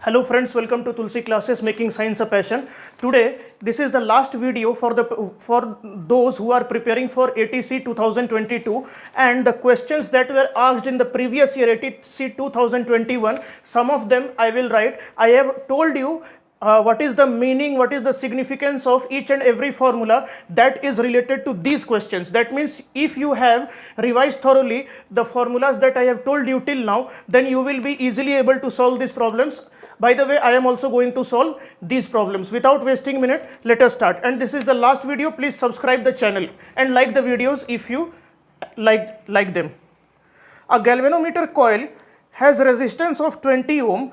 Hello friends, welcome to Tulsi Classes Making Science a Passion. Today, this is the last video for those who are preparing for ATC 2022, and the questions that were asked in the previous year ATC 2021, some of them I will write. I have told you what is the meaning, what is the significance of each and every formula that is related to these questions. That means if you have revised thoroughly the formulas that I have told you till now, then you will be easily able to solve these problems. By the way, I am also going to solve these problems. Without wasting minute, let us start. And this is the last video. Please subscribe the channel and like the videos if you like them. A galvanometer coil has resistance of 20 ohm,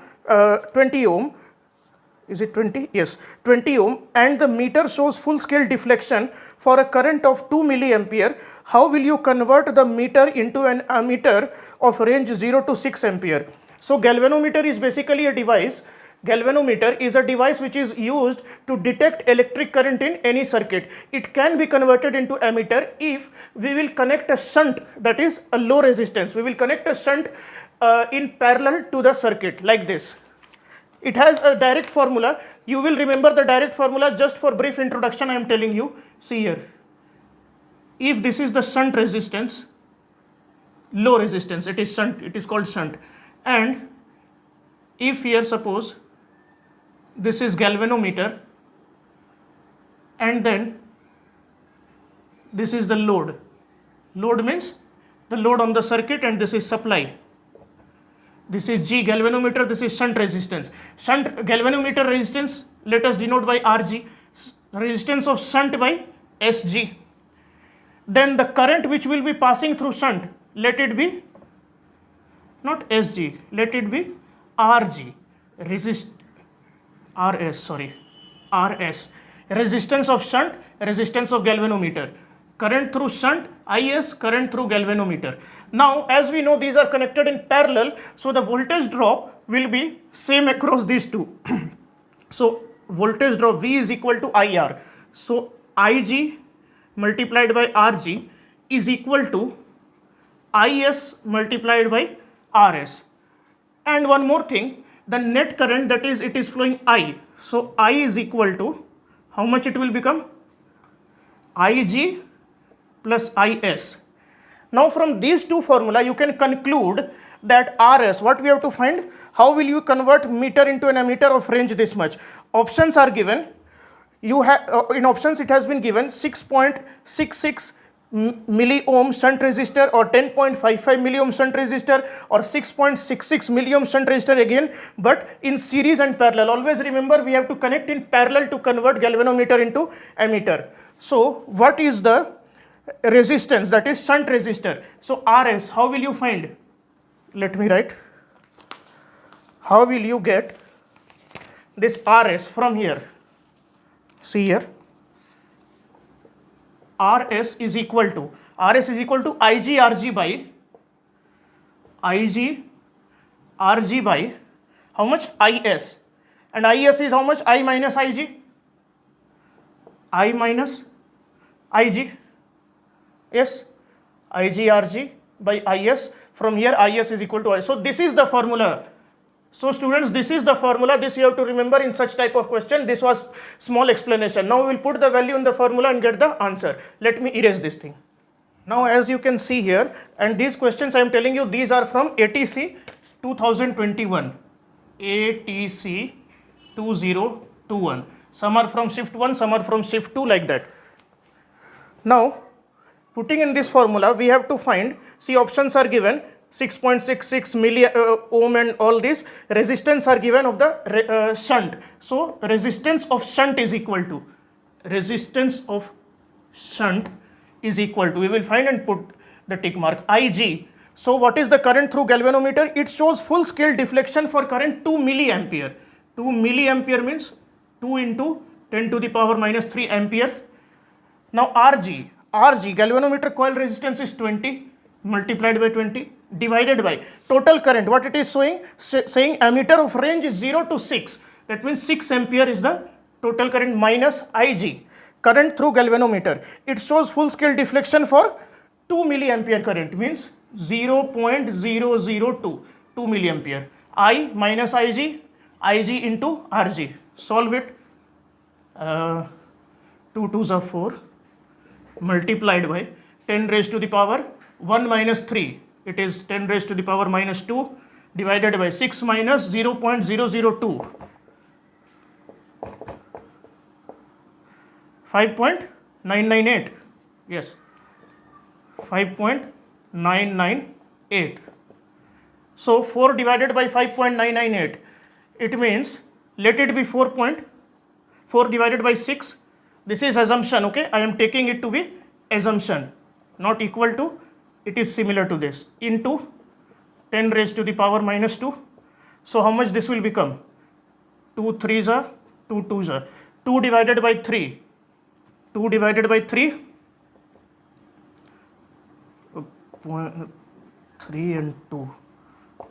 is it 20? Yes, 20 ohm, and the meter shows full scale deflection for a current of 2 milliampere. How will you convert the meter into an ammeter of range 0 to 6 ampere? So galvanometer is basically a device. Galvanometer is a device which is used to detect electric current in any circuit. It can be converted into ammeter if we will connect a shunt, that is a low resistance. We will connect a shunt in parallel to the circuit like this. It has a direct formula. You will remember the direct formula. Just for brief introduction I am telling you. See here. If this is the shunt resistance, low resistance, it is shunt, it is called shunt. And if here suppose this is galvanometer and then this is the load. Load means the load on the circuit and this is supply. This is G galvanometer, this is shunt resistance. Shunt galvanometer resistance, let us denote by Rg. Resistance of shunt by Sg. Then the current which will be passing through shunt, let it be not Sg, let it be Rg. Rs. Resistance of shunt, resistance of galvanometer. Current through shunt, Is, current through galvanometer. Now, as we know, these are connected in parallel, so the voltage drop will be same across these two. So, voltage drop V is equal to IR. So, Ig multiplied by Rg is equal to Is multiplied by Rs. And one more thing, the net current, that is, it is flowing I. So, I is equal to, how much it will become? Ig plus Is. Now from these two formula you can conclude that Rs, what we have to find, how will you convert meter into an ammeter of range this much? Options are given. You have in options it has been given 6.66 milliohm shunt resistor or 10.55 milliohm shunt resistor or 6.66 milliohm shunt resistor again, but in series and parallel. Always remember we have to connect in parallel to convert galvanometer into ammeter. So what is the resistance, that is shunt resistor? So Rs, how will you find? Let me write. How will you get this Rs from here? See here. Rs is equal to Ig Rg by how much? Is. And Is is how much? I minus Ig. I minus Ig. Yes, Ig Rg by Is. From here Is is equal to I. So this is the formula. So students, this is the formula. This you have to remember in such type of question. This was small explanation. Now we will put the value in the formula and get the answer. Let me erase this thing. Now as you can see here, and these questions I am telling you, these are from ATC 2021. ATC 2021. Some are from shift 1, some are from shift 2, like that. Now putting in this formula we have to find, see options are given, 6.66 milliohm and all this. Resistance are given of the shunt. So resistance of shunt is equal to, we will find and put the tick mark, Ig. So what is the current through galvanometer? It shows full scale deflection for current 2 milliampere. 2 milliampere means 2 into 10 to the power minus 3 ampere. Now Rg, galvanometer coil resistance is 20 multiplied by 20 divided by total current. What it is showing? Saying ammeter of range is 0 to 6. That means 6 ampere is the total current minus Ig, current through galvanometer. It shows full scale deflection for 2 milliampere current, means 0.002 2 milliampere. I minus Ig, Ig into Rg. Solve it. 2 2s are 4 multiplied by 10 raised to the power 1 minus 3. It is 10 raised to the power minus 2 divided by 6 minus 0.002. 5.998. Yes. 5.998. So 4 divided by 5.998. It means let it be 4 divided by 6. This is assumption, okay? I am taking it to be assumption, not equal to, it is similar to this, into 10 raised to the power minus 2. So how much this will become? 2 3s are 2 2s are 2 divided by 3. 2 divided by 3, 3 and 2,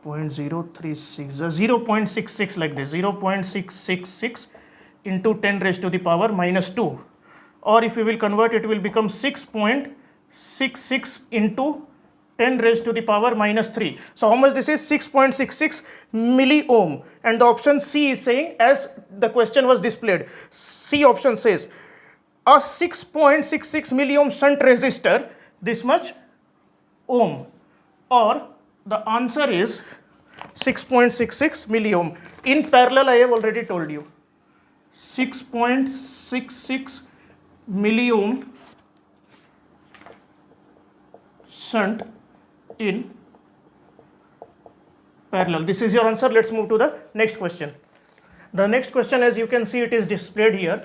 0.036, 0.66 like this, 0.666 into 10 raised to the power minus 2. Or if we will convert, it will become 6.66 into 10 raised to the power minus 3. So how much this is? 6.66 milliohm. And the option C is saying, as the question was displayed, C option says, a 6.66 milliohm shunt resistor, this much ohm, or the answer is 6.66 milliohm. In parallel, I have already told you, 6.66 milliohm shunt in parallel. This is your answer. Let's move to the next question. The next question, as you can see, it is displayed here.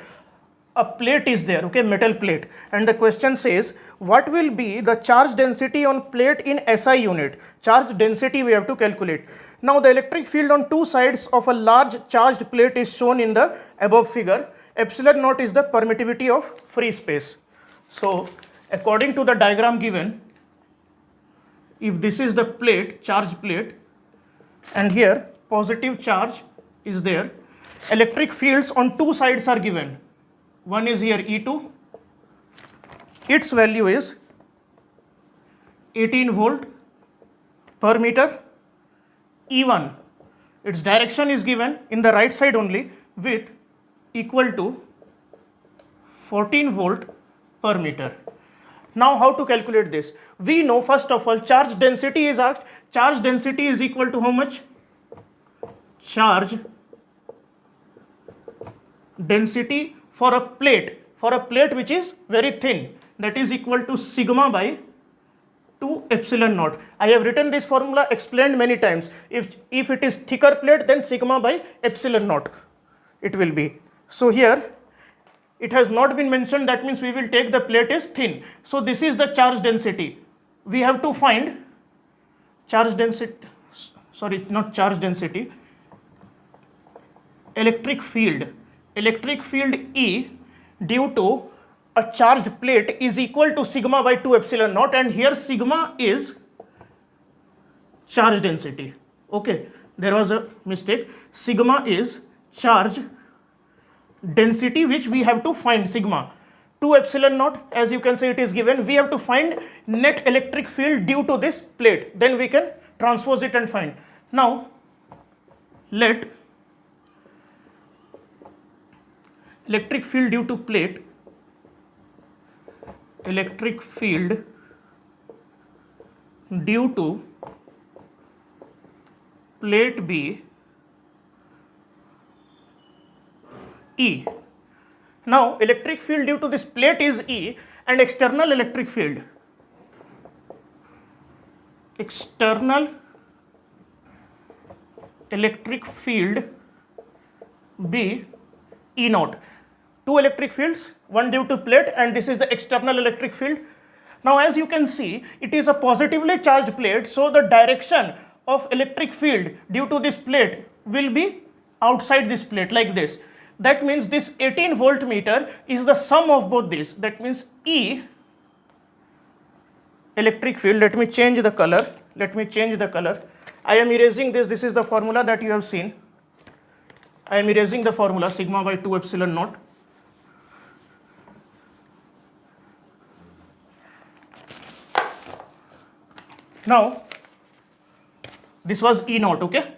A plate is there, okay, metal plate, and the question says, what will be the charge density on plate in SI unit? Charge density we have to calculate. Now the electric field on two sides of a large charged plate is shown in the above figure. Epsilon naught is the permittivity of free space. So according to the diagram given, if this is the plate, charged plate, and here positive charge is there, electric fields on two sides are given. One is here E2, its value is 18 volt per meter. E1, its direction is given in the right side only with equal to 14 volt per meter. Now how to calculate this? We know, first of all, charge density is asked. Charge density is equal to how much? Charge density for a plate which is very thin, that is equal to sigma by 2 epsilon naught. I have written this formula, explained many times. If it is thicker plate, then sigma by epsilon naught it will be. So here it has not been mentioned, that means we will take the plate is thin. So this is the charge density. We have to find charge density, sorry, not charge density, electric field. Electric field E due to a charged plate is equal to sigma by 2 epsilon naught, and here sigma is charge density. Okay, there was a mistake. Sigma is charge density which we have to find, sigma. 2 epsilon naught, as you can see it is given. We have to find net electric field due to this plate. Then we can transpose it and find. Now let electric field due to plate, electric field due to plate be E. Now electric field due to this plate is E, and external electric field be E naught. Two electric fields, one due to plate, and this is the external electric field. Now as you can see, it is a positively charged plate, so the direction of electric field due to this plate will be outside this plate like this. That means this 18 voltmeter is the sum of both these. That means E electric field, let me change the color. I am erasing this. This is the formula that you have seen. I am erasing the formula, sigma by 2 epsilon naught. Now this was E naught, okay.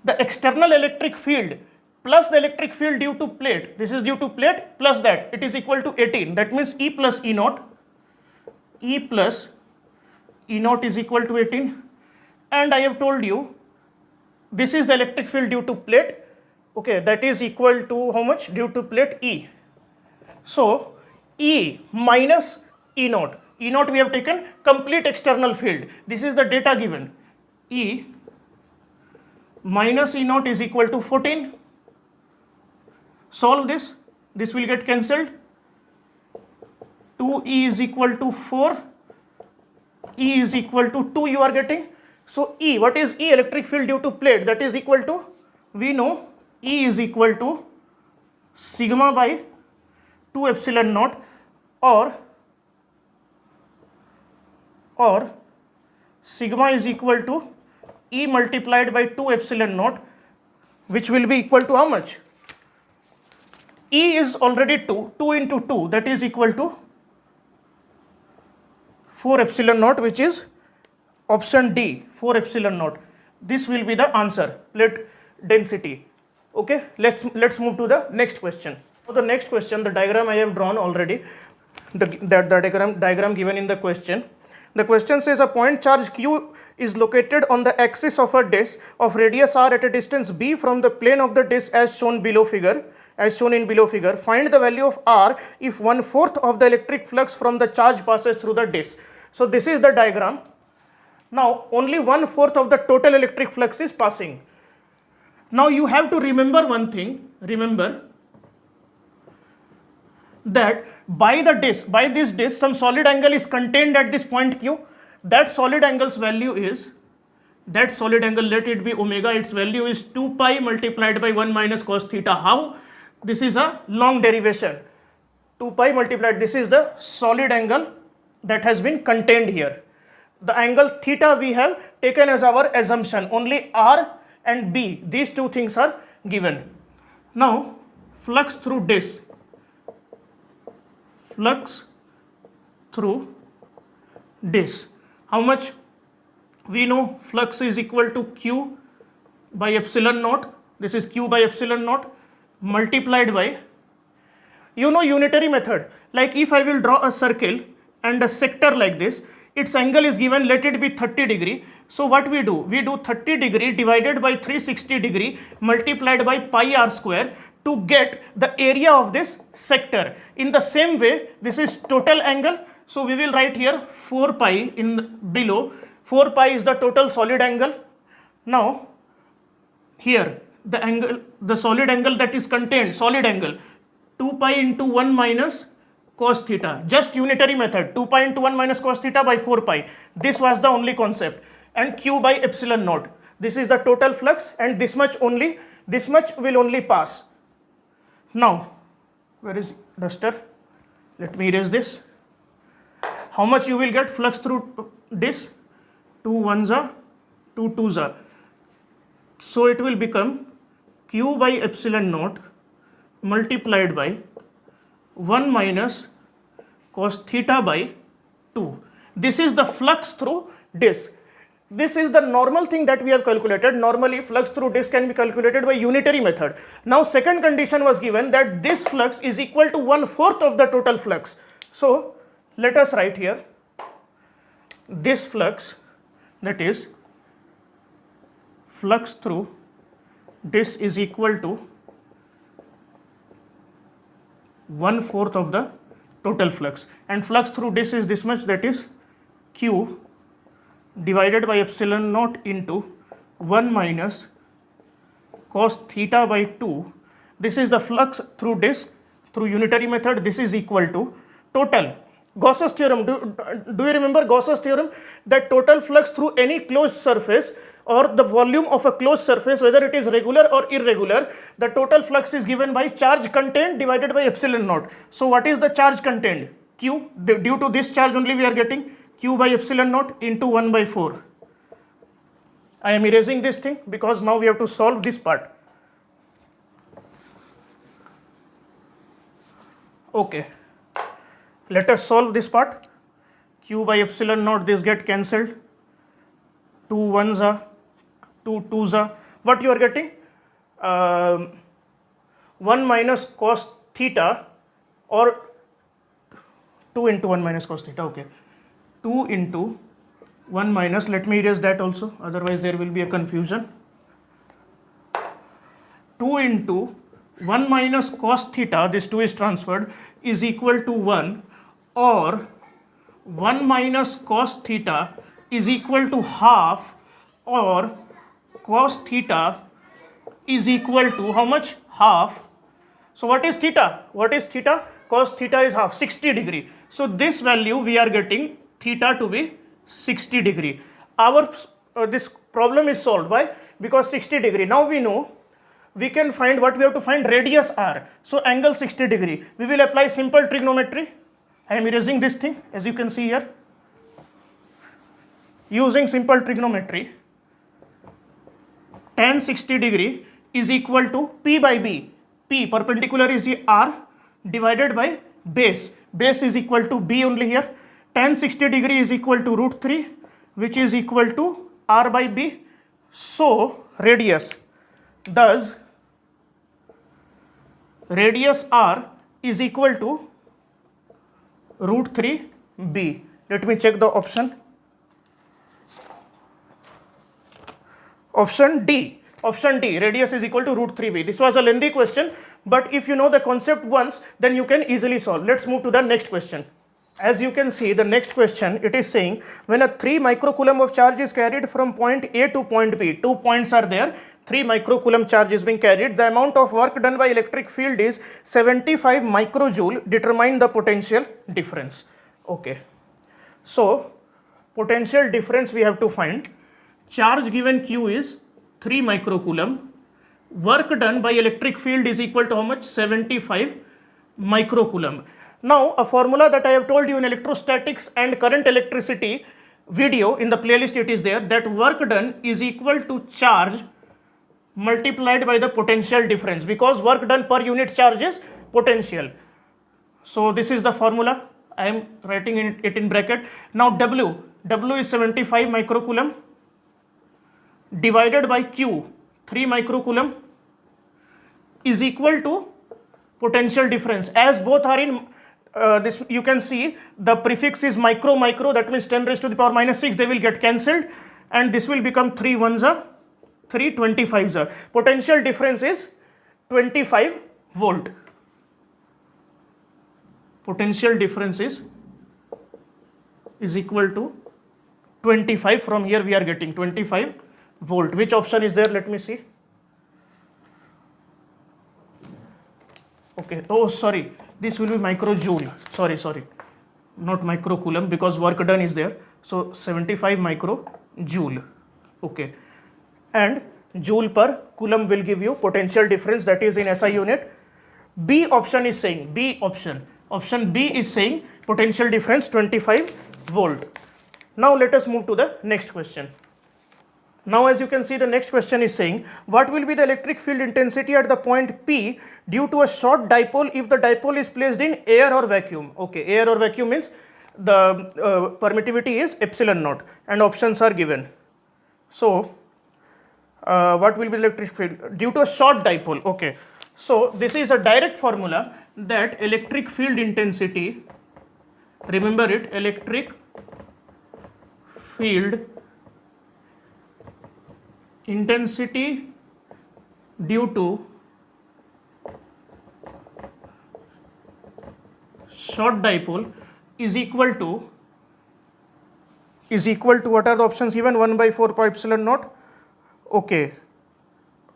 the external electric field plus the electric field due to plate, this is due to plate plus that, it is equal to 18. That means E plus E naught, E plus E naught is equal to 18. And I have told you this is the electric field due to plate, okay, that is equal to how much? Due to plate E. So E minus E naught. E naught we have taken complete external field. This is the data given. E minus E naught is equal to 14. Solve this. This will get cancelled. 2E is equal to 4. E is equal to 2 you are getting. So E, what is E? Electric field due to plate, that is equal to, we know E is equal to sigma by 2 epsilon naught, or sigma is equal to E multiplied by 2 epsilon naught, which will be equal to how much? E is already 2, 2 into 2, that is equal to 4 epsilon naught, which is option D, 4 epsilon naught. This will be the answer, plate density. Okay, let's move to the next question. For the next question, the diagram I have drawn already, the diagram given in the question. The question says a point charge Q is located on the axis of a disk of radius r at a distance b from the plane of the disk as shown in below figure. Find the value of r if 1/4 of the electric flux from the charge passes through the disk. So this is the diagram. Now only 1/4 of the total electric flux is passing. Now you have to remember one thing. Remember that by this disk, some solid angle is contained at this point Q. That solid angle's value is, let it be omega, its value is 2 pi multiplied by 1 minus cos theta. How? This is a long derivation. 2 pi multiplied, this is the solid angle that has been contained here. The angle theta we have taken as our assumption. Only R and B, these two things are given. Now, flux through disk. How much? We know flux is equal to Q by epsilon naught. This is Q by epsilon naught multiplied by, you know, unitary method. Like if I will draw a circle and a sector like this, its angle is given, let it be 30 degree. So what we do? We do 30 degree divided by 360 degree multiplied by pi r square to get the area of this sector. In the same way, this is total angle. So we will write here 4 pi in below. 4 pi is the total solid angle. Now here the angle, the solid angle that is contained, solid angle, 2 pi into 1 minus cos theta, just unitary method, 2 pi into 1 minus cos theta by 4 pi. This was the only concept. And Q by epsilon naught. This is the total flux, and this much will only pass. Now, where is duster? Let me erase this. How much you will get flux through this? 2 1s are 2 2s are. So it will become Q by epsilon naught multiplied by 1 minus cos theta by 2. This is the flux through disk. This is the normal thing that we have calculated. Normally flux through disk can be calculated by unitary method. Now second condition was given that this flux is equal to 1/4 of the total flux. So let us write here this flux, that is flux through disk is equal to 1/4 of the total flux, and flux through disk is this much, that is Q divided by epsilon naught into 1 minus cos theta by 2. This is the flux through disk through unitary method. This is equal to total. Gauss's theorem, do you remember Gauss's theorem? That total flux through any closed surface or the volume of a closed surface, whether it is regular or irregular, the total flux is given by charge contained divided by epsilon naught. So what is the charge contained? Q, due to this charge only we are getting Q by epsilon naught into 1 by 4. I am erasing this thing because now we have to solve this part. Okay, let us solve this part. Q by epsilon naught, this get cancelled. 2 1s are 2 2s are what you are getting? 1 minus cos theta, or 2 into 1 minus cos theta, okay. 2 into 1 minus, let me erase that also, otherwise there will be a confusion. 2 into 1 minus cos theta, this 2 is transferred, is equal to 1, or 1 minus cos theta is equal to half, or cos theta is equal to how much? Half. So what is theta? What is theta? Cos theta is half, 60 degree. So this value we are getting theta to be 60 degree. Our this problem is solved. Why? Because 60 degree. Now we know we can find what we have to find, radius r. So angle 60 degree. We will apply simple trigonometry. I am erasing this thing, as you can see here. Using simple trigonometry, tan 60 degree is equal to P by B. P, perpendicular is the R, divided by base. Base is equal to B only here. Tan 60 degree is equal to root 3, which is equal to R by B. So radius, thus radius R is equal to root 3 B. Let me check the option. Option D. Option D, radius is equal to root 3b. This was a lengthy question, but if you know the concept once, then you can easily solve. Let's move to the next question. As you can see, the next question, it is saying when a 3 microcoulomb of charge is carried from point A to point B, 2 points are there, 3 microcoulomb charge is being carried, the amount of work done by electric field is 75 microjoule, determine the potential difference. Okay. So, potential difference we have to find. Charge given Q is 3 microcoulomb. Work done by electric field is equal to how much? 75 microcoulomb. Now, a formula that I have told you in electrostatics and current electricity video, in the playlist it is there, that work done is equal to charge multiplied by the potential difference, because work done per unit charge is potential. So this is the formula. I am writing it in bracket. Now W is 75 microcoulomb divided by Q, 3 microcoulomb, is equal to potential difference. As both are in this, you can see the prefix is micro, that means 10 raised to the power minus 6, they will get cancelled, and this will become 3 ones are 3, 25s are. Potential difference is 25 volt. Potential difference is equal to 25. From here we are getting 25 volt. Which option is there? Let me see. Okay. Oh, sorry. This will be microjoule. Sorry. Not microcoulomb, because work done is there. So 75 microjoule. Okay. And joule per coulomb will give you potential difference, that is in SI unit. B option is saying, option B is saying potential difference 25 volt. Now let us move to the next question. Now as you can see, the next question is saying what will be the electric field intensity at the point P due to a short dipole if the dipole is placed in air or vacuum. Okay, air or vacuum means the permittivity is epsilon naught, and options are given. So what will be the electric field due to a short dipole? Okay, so this is a direct formula that electric field intensity, remember it, electric field intensity due to short dipole is equal to what are the options given? 1 by 4 pi epsilon naught. Okay,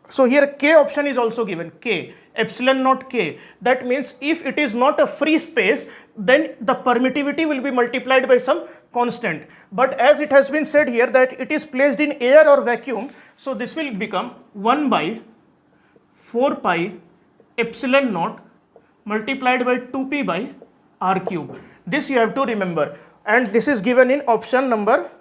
so here K option is also given, K, epsilon naught K. That means if it is not a free space, then the permittivity will be multiplied by some constant. But as it has been said here that it is placed in air or vacuum, so this will become 1 by 4 pi epsilon naught multiplied by 2p by r cube. This you have to remember, and this is given in option number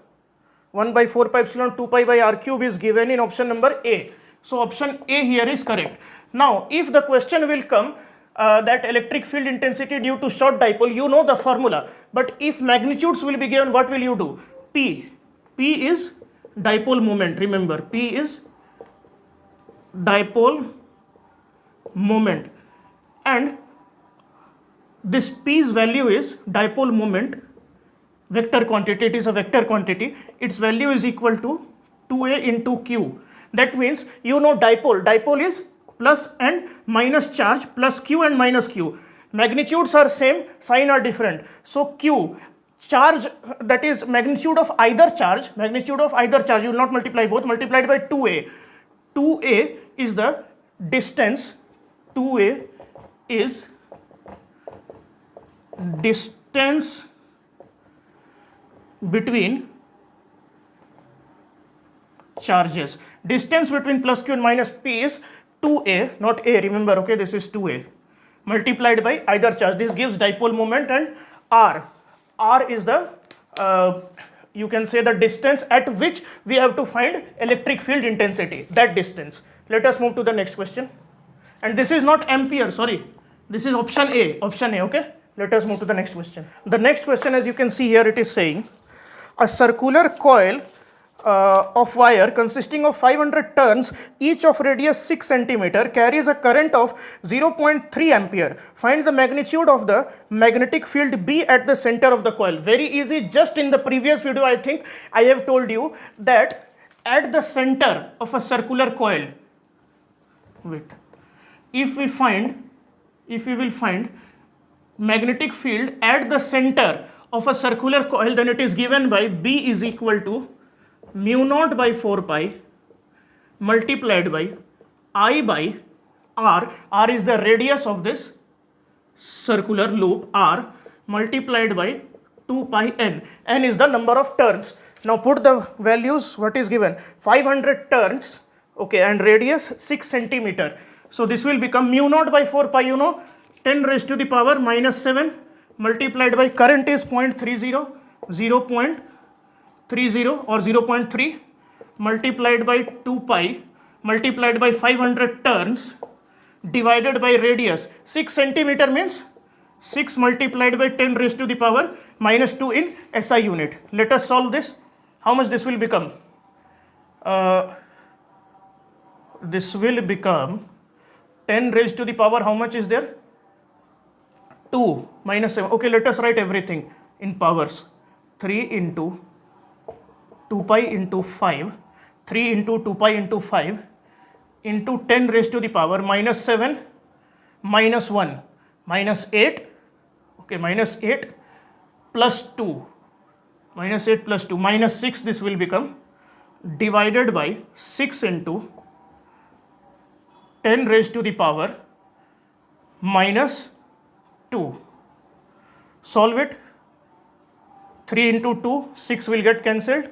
1 by 4 pi epsilon 2 pi by r cube is given in option number A. So option A here is correct. Now if the question will come that electric field intensity due to short dipole, you know the formula, but if magnitudes will be given, what will you do? P is dipole moment, remember, P is dipole moment, and this P's value is dipole moment vector quantity. It is a vector quantity. Its value is equal to 2a into q. That means you know dipole is plus and minus charge, plus q and minus q. Magnitudes are same, sign are different. So q, charge, that is magnitude of either charge, you will not multiply both, multiplied by 2a. 2a is the distance, 2a is distance between charges. Distance between plus q and minus p is 2a, not a, remember, okay, this is 2a, multiplied by either charge. This gives dipole moment, and r is the you can say the distance at which we have to find electric field intensity, that distance. Let us move to the next question. And this is not ampere, sorry, this is option A, okay. Let us move to the next question. The next question, as you can see here, it is saying a circular coil of wire consisting of 500 turns, each of radius 6 cm, carries a current of 0.3 ampere. Find the magnitude of the magnetic field B at the center of the coil. Very easy. Just in the previous video, I think I have told you that at the center of a circular coil, if we will find magnetic field at the center of a circular coil, then it is given by B is equal to mu naught by 4 pi multiplied by I by R. R is the radius of this circular loop, R, multiplied by 2 pi n. N is the number of turns. Now put the values, what is given, 500 turns, okay, and radius 6 cm. So this will become mu naught by 4 pi, you know, 10 raised to the power minus 7 multiplied by current is 0.30, 0.30 or 0.3 multiplied by 2 pi multiplied by 500 turns divided by radius. 6 cm means 6 multiplied by 10 raised to the power minus 2 in SI unit. Let us solve this. How much this will become? This will become 10 raised to the power, how much is there? 2 minus 7. Okay, let us write everything in powers. 3 into 2 pi into 5, 3 into 2 pi into 5 into 10 raised to the power minus 7 minus 1 minus 8, okay, minus 8 plus 2, minus 8 plus 2 minus 6, this will become divided by 6 into 10 raised to the power minus 2. Solve it. 3 into 2, 6 will get cancelled.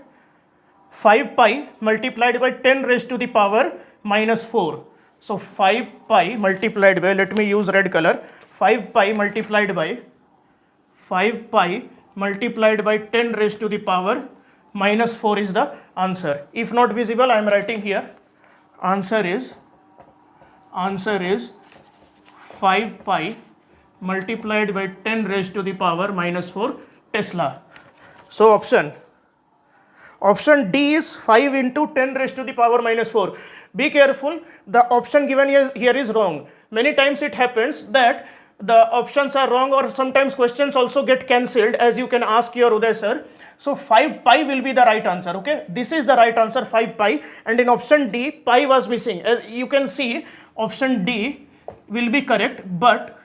5 pi multiplied by 10 raised to the power minus 4. So 5 pi multiplied by, let me use red color, 5 pi multiplied by 10 raised to the power minus 4 is the answer. If not visible, I am writing here. Answer is 5 pi multiplied by 10 raised to the power minus 4 Tesla. So option D is 5 into 10 raised to the power minus 4. Be careful, the option given here is wrong. Many times it happens that the options are wrong, or sometimes questions also get cancelled, as you can ask your Uday sir. So 5 pi will be the right answer, okay. This is the right answer, 5 pi, and in option D, pi was missing. As you can see, option D will be correct, but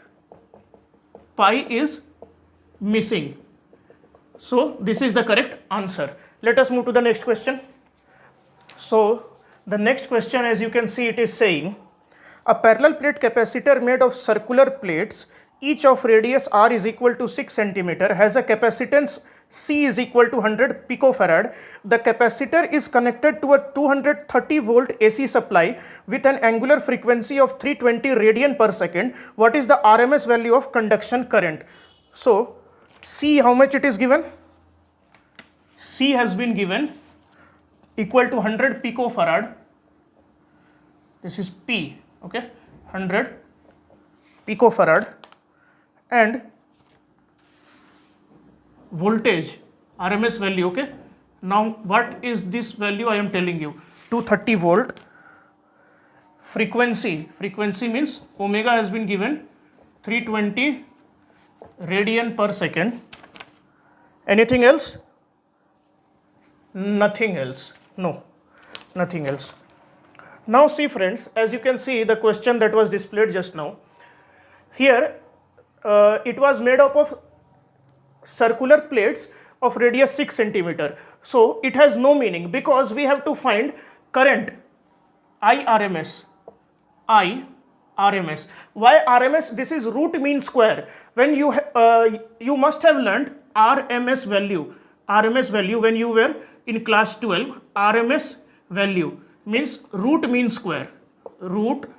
pi is missing. So this is the correct answer. Let us move to the next question. So the next question, as you can see, it is saying a parallel plate capacitor made of circular plates, each of radius r is equal to 6 cm, has a capacitance C is equal to 100 picofarad. The capacitor is connected to a 230 volt AC supply with an angular frequency of 320 radian per second. What is the RMS value of conduction current? So C, how much it is given? C has been given equal to 100 picofarad. This is P, okay, 100 picofarad, and voltage RMS value, okay. Now what is this value? I am telling you, 230 volt, frequency means omega has been given 320 radian per second. Anything else? Nothing else. No, nothing else. Now see friends, as you can see the question that was displayed just now, here it was made up of circular plates of radius 6 centimeter. So it has no meaning because we have to find current IRMS. IRMS. Why RMS? This is root mean square. When you must have learned RMS value. RMS value when you were in class 12. RMS value means root mean square. Root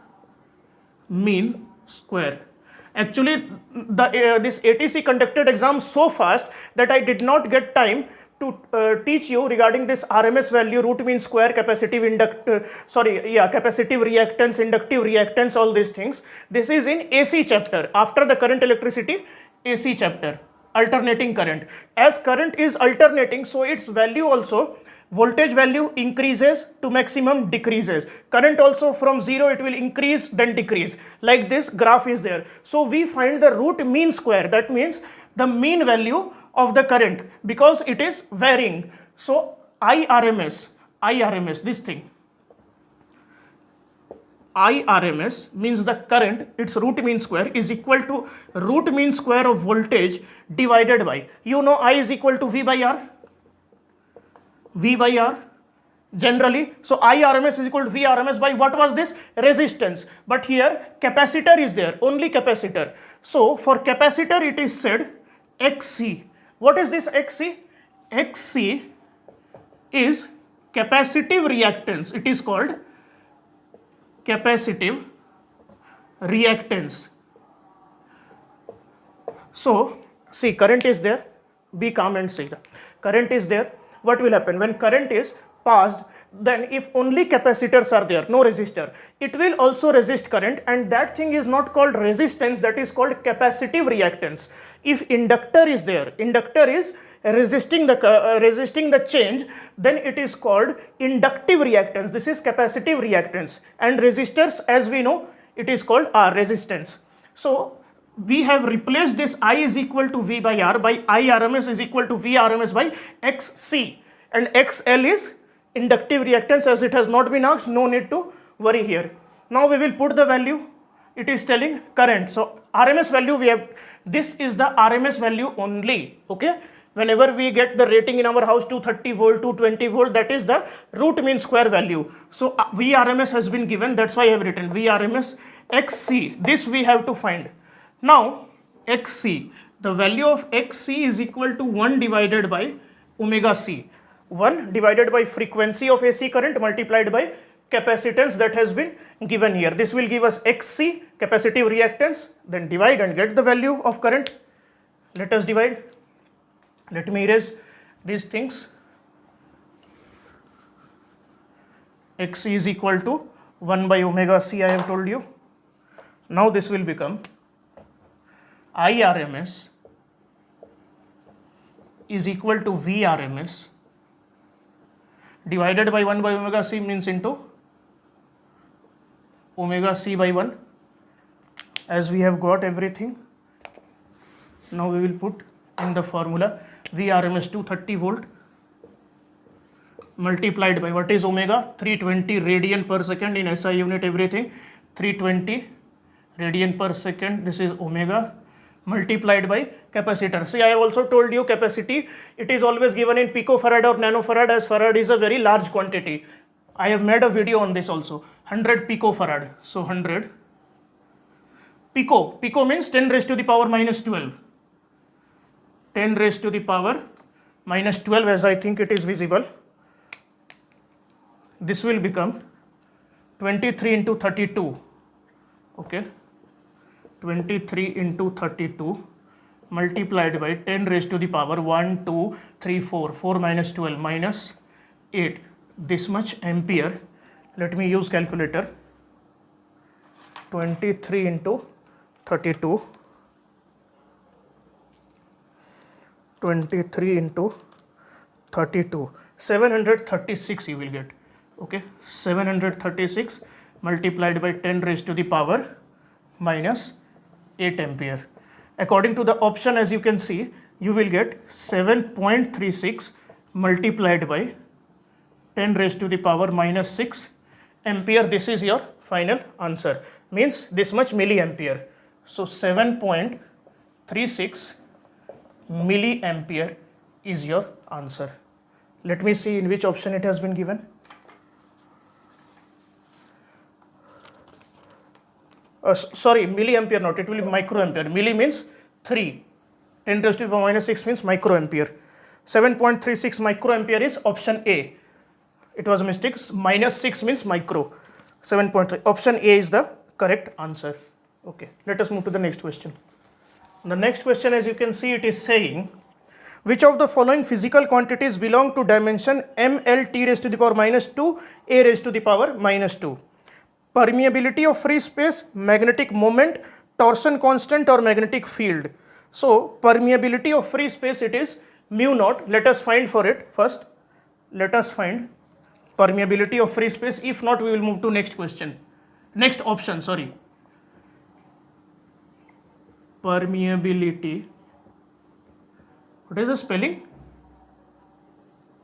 mean square. Actually, this ATC conducted exam so fast that I did not get time to teach you regarding this RMS value, root mean square, capacitive reactance, inductive reactance, all these things. This is in AC chapter. After the current electricity, AC chapter, alternating current. As current is alternating, so its value also, voltage value increases to maximum decreases. Current also from 0 it will increase then decrease. Like this graph is there. So we find the root mean square. That means the mean value of the current because it is varying. So IRMS, this thing. IRMS means the current, its root mean square is equal to root mean square of voltage divided by, you know, I is equal to V by R. V by R generally. So IRMS is equal to VRMS by what was this? Resistance. But here capacitor is there, only capacitor. So for capacitor it is said XC. What is this XC? XC is capacitive reactance. It is called capacitive reactance. So see, current is there. Be calm and see. Current is there. What will happen? When current is passed, then if only capacitors are there, no resistor, it will also resist current, and that thing is not called resistance, that is called capacitive reactance. If inductor is there, inductor is resisting the change, then it is called inductive reactance. This is capacitive reactance. And resistors, as we know, it is called R, resistance. So we have replaced this I is equal to V by R by IRMS is equal to VRMS by XC, and XL is inductive reactance. As it has not been asked, no need to worry here. Now we will put the value. It is telling current. So RMS value we have, this is the RMS value only. Okay. Whenever we get the rating in our house 230 volt, 220 volt, that is the root mean square value. So VRMS has been given. That's why I have written VRMS XC. This we have to find. Now XC, the value of XC is equal to 1 divided by omega C. 1 divided by frequency of AC current multiplied by capacitance that has been given here. This will give us XC, capacitive reactance. Then divide and get the value of current. Let us divide. Let me erase these things. XC is equal to 1 by omega C, I have told you. Now this will become IRMS is equal to VRMS divided by 1 by omega C means into omega C by 1. As we have got everything, now we will put in the formula VRMS 230 volt multiplied by what is omega? 320 radian per second in SI unit, everything 320 radian per second. This is omega multiplied by capacitor. See, I have also told you capacity, it is always given in picofarad or nanofarad, as farad is a very large quantity. I have made a video on this also. 100 picofarad. So 100 pico means 10 raised to the power minus 12. 10 raised to the power minus 12, as I think it is visible. This will become 23 into 32. Okay. 23 into 32 multiplied by 10 raised to the power 1, 2, 3, 4. 4 minus 12 minus 8. This much ampere. Let me use calculator. 23 into 32. 23 into 32. 736 you will get. Okay. 736 multiplied by 10 raised to the power minus 8 ampere. According to the option, as you can see, you will get 7.36 multiplied by 10 raised to the power minus 6 ampere. This is your final answer, means this much milliampere. So 7.36 milliampere is your answer. Let me see in which option it has been given. Sorry, milliampere not, it will be microampere. Milli means 3, 10 raised to the power minus 6 means microampere. 7.36 microampere is option A. It was a mistake, minus 6 means micro. 7.3, option A is the correct answer. Okay, let us move to the next question. The next question, as you can see, it is saying, which of the following physical quantities belong to dimension ml t raised to the power minus 2 a raised to the power minus 2? Permeability of free space, magnetic moment, torsion constant or magnetic field. So permeability of free space, it is mu naught. Let us find for it first. Let us find permeability of free space. If not, we will move to next question. Next option, sorry. Permeability. What is the spelling?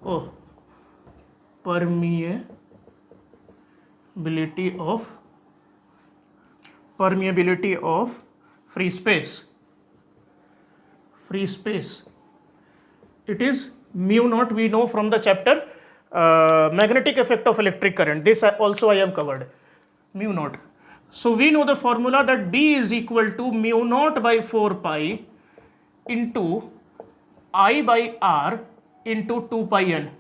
Oh, permeability of free space. Free space. It is mu naught. We know from the chapter magnetic effect of electric current. This also I have covered. Mu naught. So we know the formula that B is equal to mu naught by 4 pi into I by R into 2 pi n.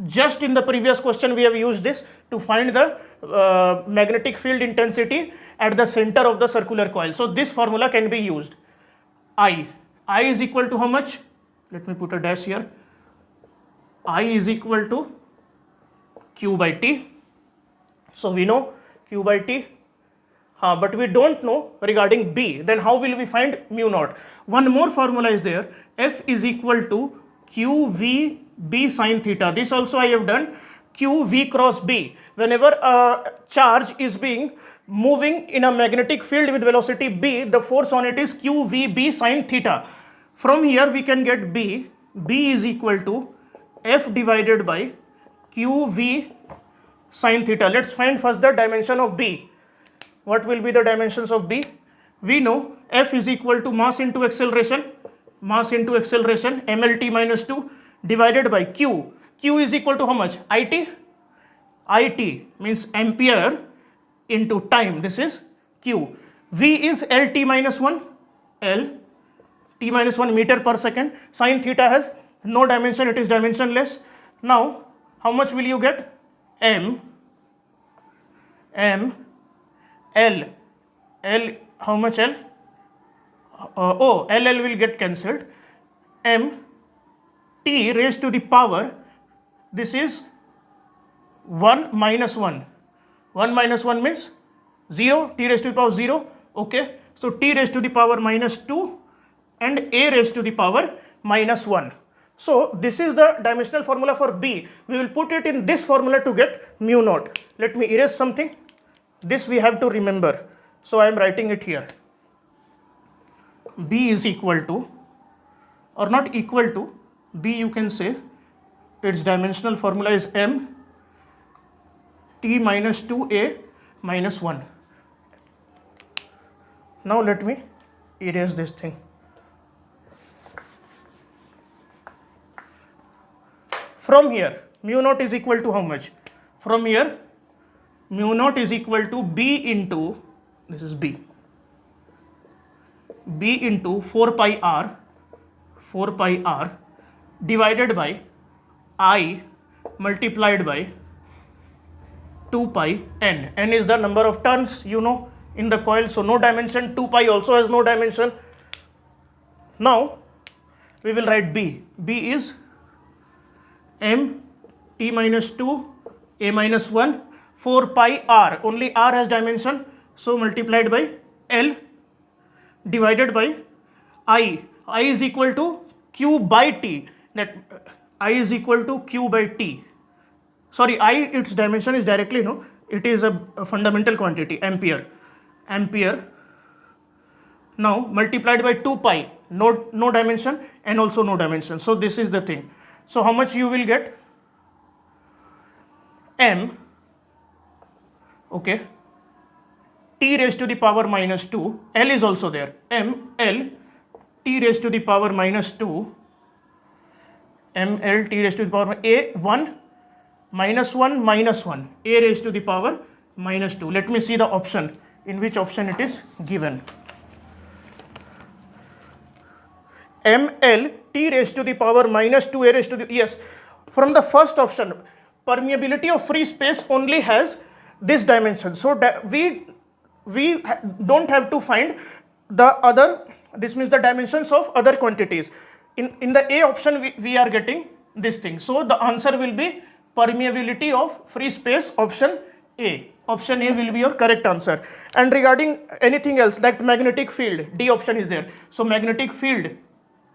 Just in the previous question we have used this to find the magnetic field intensity at the center of the circular coil. So this formula can be used. I is equal to how much? Let me put a dash here. I is equal to Q by T. So we know Q by T. But we don't know regarding B. Then how will we find mu naught? One more formula is there. F is equal to QV B sin theta. This also I have done. QV cross B. Whenever a charge is being moving in a magnetic field with velocity B, the force on it is QV B sin theta. From here we can get B. B is equal to F divided by QV sin theta. Let's find first the dimension of B. What will be the dimensions of B? We know F is equal to mass into acceleration, mlt minus 2 divided by Q. Q is equal to how much? IT? IT means ampere into time. This is Q. V is LT minus 1, L, T minus 1 meter per second. Sin theta has no dimension, it is dimensionless. Now, how much will you get? M, L, how much L? LL will get cancelled. M, T raised to the power, this is 1 minus 1. 1 minus 1 means 0, T raised to the power 0. Okay, so T raised to the power minus 2 and A raised to the power minus 1. So this is the dimensional formula for B. We will put it in this formula to get mu naught. Let me erase something. This we have to remember. So I am writing it here. B is equal to, or not equal to, B you can say, its dimensional formula is M T minus 2A minus 1. Now let me erase this thing. From here, mu naught is equal to how much? From here, mu naught is equal to B into, this is B into 4 pi r divided by I multiplied by 2 pi n. N is the number of turns, you know, in the coil, so no dimension. 2 pi also has no dimension. Now we will write B. B is M T minus 2 A minus 1 4 pi r. Only r has dimension, so multiplied by L divided by I. I is equal to Q by T. That I is equal to Q by T. Sorry, I, its dimension is directly, no, it is a fundamental quantity, ampere. Now multiplied by 2 pi, no dimension and also no dimension. So this is the thing. So how much you will get? M, okay, t raised to the power minus 2, L is also there, M L t raised to the power minus 2, M L t raised to the power A 1 minus 1 minus 1, A raised to the power minus 2. Let me see the option, in which option it is given. M L t raised to the power minus 2 A raised to the, yes, from the first option, permeability of free space only has this dimension. So that we don't have to find the other, this means the dimensions of other quantities. In the A option, we are getting this thing. So the answer will be permeability of free space, option A. Option A will be your correct answer. And regarding anything else, like magnetic field, D option is there. So magnetic field,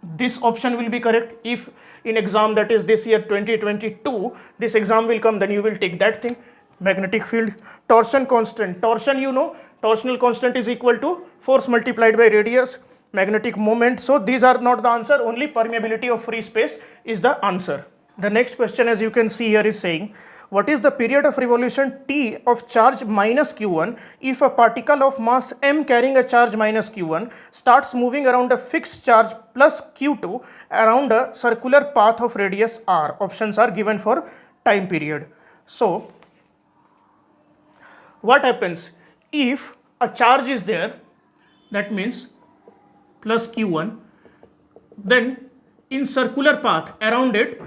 this option will be correct. If in exam, that is this year 2022, this exam will come, then you will take that thing. Magnetic field. Torsion constant, torsion, you know, torsional constant is equal to force multiplied by radius, magnetic moment. So these are not the answer, only permeability of free space is the answer. The next question, as you can see here, is saying, what is the period of revolution t of charge minus q1 if a particle of mass m carrying a charge minus q1 starts moving around a fixed charge plus q2 around a circular path of radius r? Options are given for time period. So what happens if a charge is there, that means plus q1, then in circular path around it,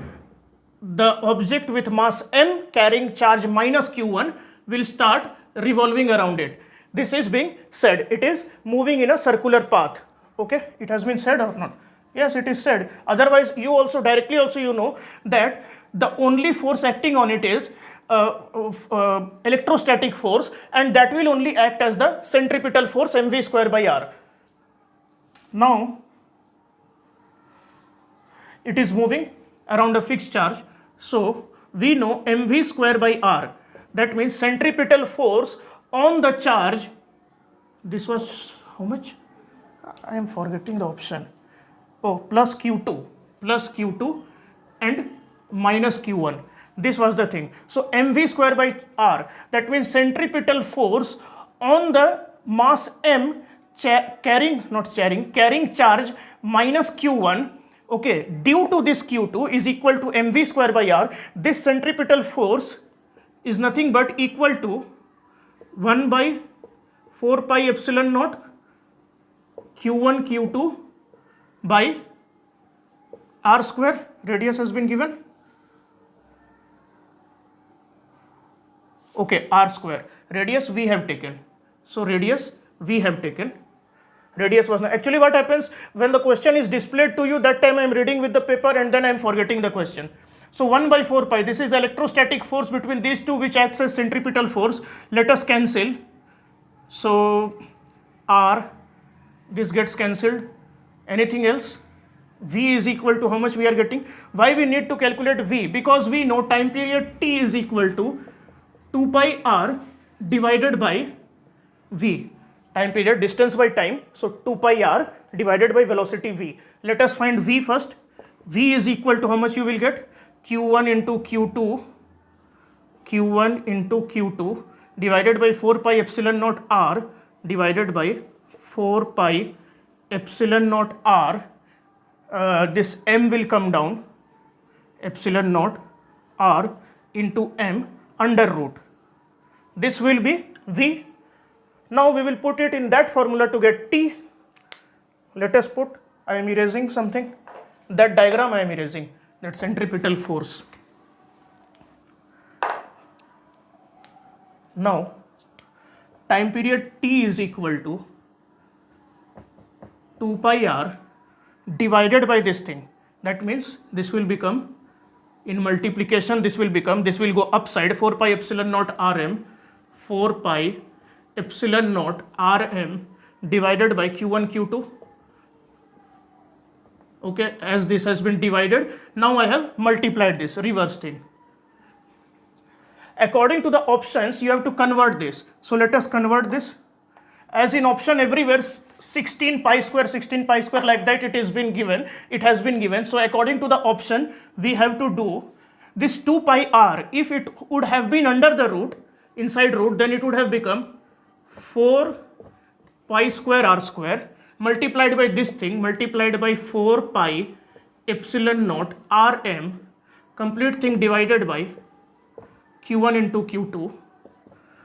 the object with mass m carrying charge minus q1 will start revolving around it. This is being said, it is moving in a circular path. Okay, it has been said or not? Yes, it is said. Otherwise, you also directly also you know that the only force acting on it is electrostatic force, and that will only act as the centripetal force mv square by r. Now it is moving around a fixed charge, so we know mv square by r, that means centripetal force on the charge. This was how much? I am forgetting the option. Oh, plus q2 and minus q1. This was the thing. So mv square by r, that means centripetal force on the mass m carrying charge minus q1, okay, due to this q2 is equal to mv square by r. This centripetal force is nothing but equal to 1 by 4 pi epsilon naught q1 q2 by r square. Radius has been given. Okay, r square. Radius we have taken. So radius we have taken. Radius was not. Actually what happens when the question is displayed to you, that time I am reading with the paper and then I am forgetting the question. So 1 by 4 pi, this is the electrostatic force between these two which acts as centripetal force. Let us cancel. So r, this gets cancelled. Anything else? V is equal to how much we are getting? Why we need to calculate V? Because we know time period t is equal to 2 pi r divided by V. Time period, distance by time, so 2 pi r divided by velocity v. Let us find v first. V is equal to how much you will get? q1 into q2 divided by 4 pi epsilon naught r divided by 4 pi epsilon naught r. This m will come down, epsilon naught r into m under root. This will be v. Now we will put it in that formula to get t. Let us put, I am erasing something, that diagram I am erasing, that centripetal force. Now time period t is equal to 2 pi r divided by this thing. That means this will become, in multiplication this will go upside, 4 pi epsilon naught rm, 4 pi epsilon naught rm divided by q1 q2. Okay, as this has been divided, now I have multiplied this, reverse thing. according to the options you have to convert this. So let us convert this. As in option everywhere 16 pi square like that it has been given. So according to the option we have to do this 2 pi r. If it would have been under the root, inside root, then it would have become 4 pi square r square multiplied by this thing multiplied by 4 pi epsilon naught rm, complete thing divided by q1 into q2.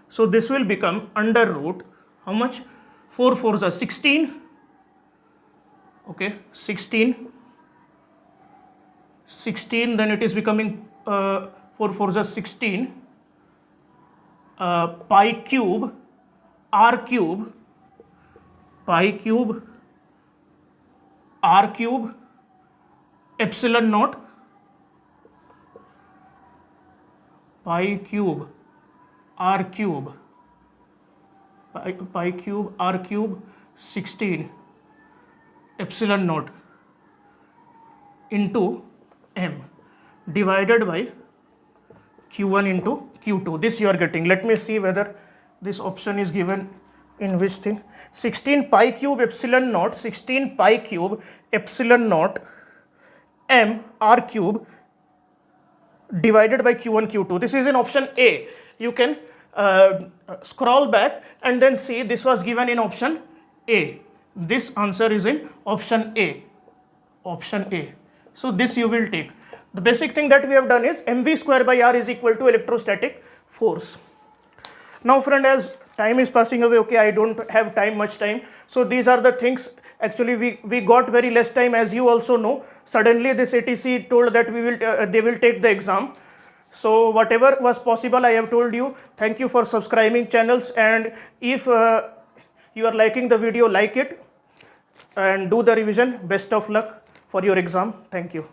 So this will become under root, how much? 4 4s are 16. Okay, 16, then it is becoming 4 4s are 16 pi cube r cube epsilon naught pi cube r cube 16 epsilon naught into m divided by q1 into q2. This you are getting. Let me see whether this option is given in which thing. 16 pi cube epsilon naught m r cube divided by q1 q2. This is in option A. You can scroll back and then see this was given in option A. This answer is in option A. So this you will take. The basic thing that we have done is mv square by r is equal to electrostatic force. Now friend, as time is passing away, okay, I don't have much time. So these are the things. Actually we got very less time, as you also know. Suddenly this ATC told that they will take the exam. So whatever was possible I have told you. Thank you for subscribing channels, and if you are liking the video, like it and do the revision. Best of luck for your exam. Thank you.